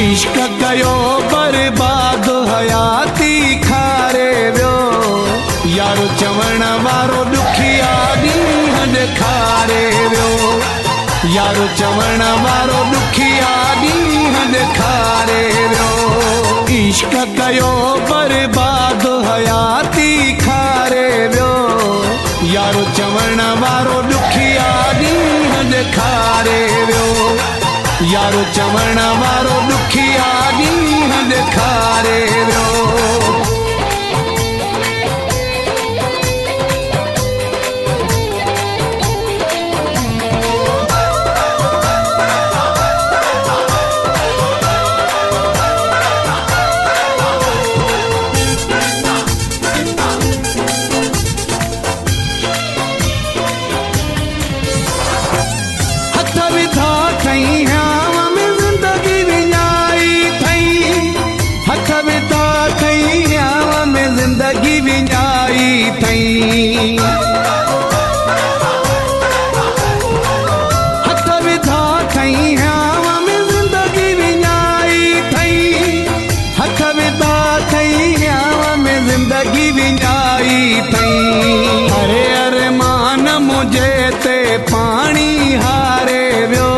इश्क कयो बर्बाद हयाती खारे वियो यारो चवण वारो दुखिया ॾींहं ॾेखारे वियो यारो चवण वारो दुखिया ॾींहं ॾेखारे वियो इश्क कयो बर्बाद हयाती खारे वियो यारो चवण वारो दुखिया ॾींहं ॾेखारे वियो यारो चवण वारो दुखिया ॾींहं ॾेखारे वियो ज़िंदगी विञाई थई हथ विधा थई ह्याव में ज़िंदगी विञाई थई हथ विधा थई ह्याव में ज़िंदगी विञाई थई हरे अरमान मुझे ते पाणी हारे वियो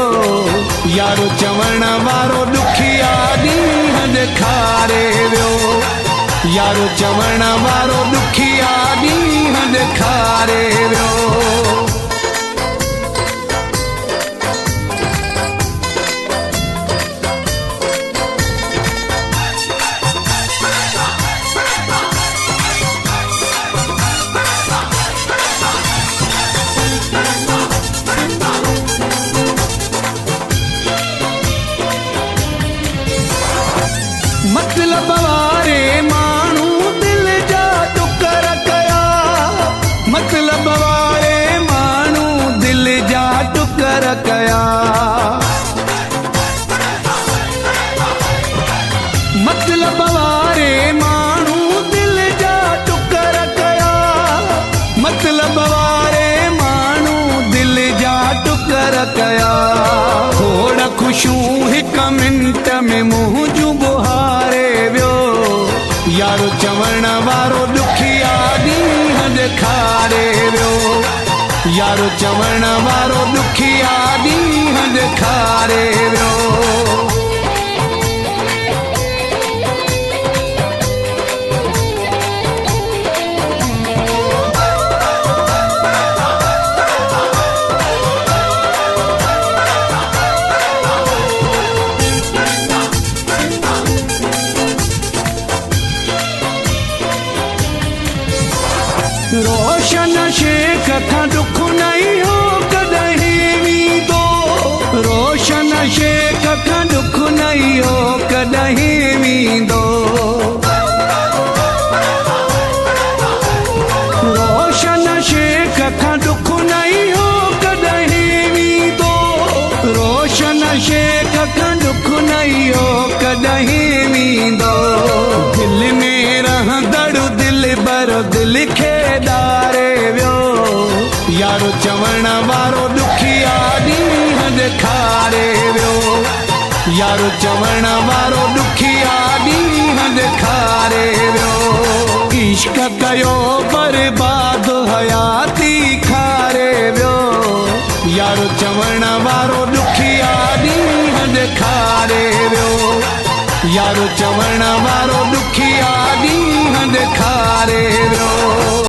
यारो चवण वारो दुखिया ॾींहं ॾेखारे वियो यारो चवण वारो दुखिया ॾींहं ॾेखारे वियो मतलब वारे माण्हू दिल जा टुकर कया मतलब वारे माण्हू दिल जा टुकर कया मतलब वारे माण्हू दिल जा टुकर कया मतलब वारे माण्हू दिल जा टुकर कया थोड़ा ख़ुशियूं हिकु मिंट में मुंहुं जूं बुहारे वियो यारो चवण वारो दुखिया ॾींहं ॾेखारे वियो यारो चवण वारो दुखिया ॾींहं ॾेखारे वियो रोशन शेख खां दुख नहीं हो कॾहिं वेंदो रोशन शेख खां दुख नहीं हो कॾहिं वेंदो रोशन शेख खां दुख नहीं हो कॾहिं वेंदो रोशन शेख खां दुख नहीं हो कॾहिं वेंदो दिल में रहंदड़ दिल बर दिल खे ॾारे वियो यारो चवण वारो दुखिया ॾींहं ॾेखारे वियो यारो चवण वारो दुखिया ॾींहं ॾेखारे वियो इश्क कयो बर्बाद हयाती खारे वियो यारो चवण वारो दुखिया ॾींहं ॾेखारे वियो यारो चवण वारो दुखिया ॾींहं ॾेखारे वियो